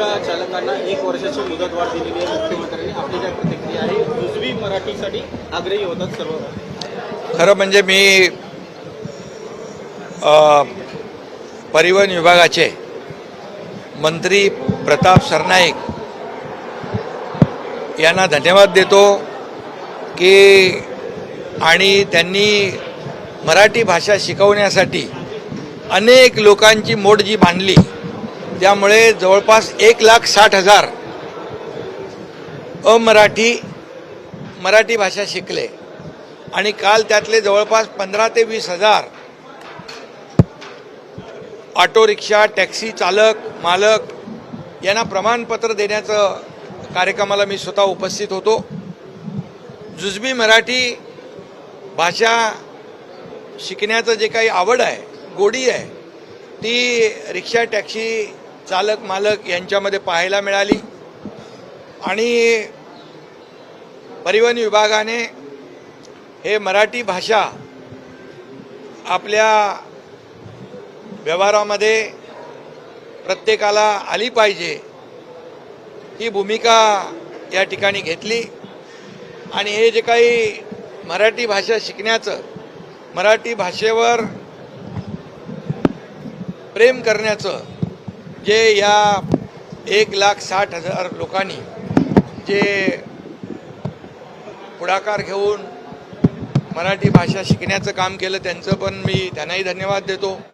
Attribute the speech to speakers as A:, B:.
A: रिक्षा चालकांना 1 वर्षाची मुदतवाढ दिलेली आहे मुख्यमंत्र्यांनी. आपली काय प्रतिक्रिया आहे? जुजवी मराठीसाठी आग्रही होतात सर्व.
B: खरं म्हणजे मी परिवहन विभागाचे मंत्री प्रताप सरनाईक यांना धन्यवाद देतो की आणि त्यांनी मराठी भाषा शिकवण्यासाठी अनेक लोकांची मोड जी बांधली, त्यामुळे जवळपास 1,60,000 मराठी भाषा शिकले आणि काल त्यातले जवळपास 15,000 ते 20,000 ऑटो रिक्षा टॅक्सी चालक मालक यांना प्रमाणपत्र देण्याचं कार्यक्रमाला मी स्वतः उपस्थित होतो. जुजबी मराठी भाषा शिकण्याचं जे काही आवड आहे, गोडी आहे, ती रिक्षा टॅक्सी चालक मालक यांच्यामध्ये पाहायला मिळाली आणि परिवहन विभागाने हे मराठी भाषा आपल्या व्यवहारामध्ये प्रत्येकाला आली पाहिजे ही भूमिका या ठिकाणी घेतली आणि हे जे काही मराठी भाषा शिकण्याचं, मराठी भाषेवर प्रेम करण्याचं जे या 1,60,000 लोकांनी जे पुढाकार घेऊन मराठी भाषा शिकण्याचं काम केलं, त्यांचं पण मी त्यांनाही धन्यवाद देतो.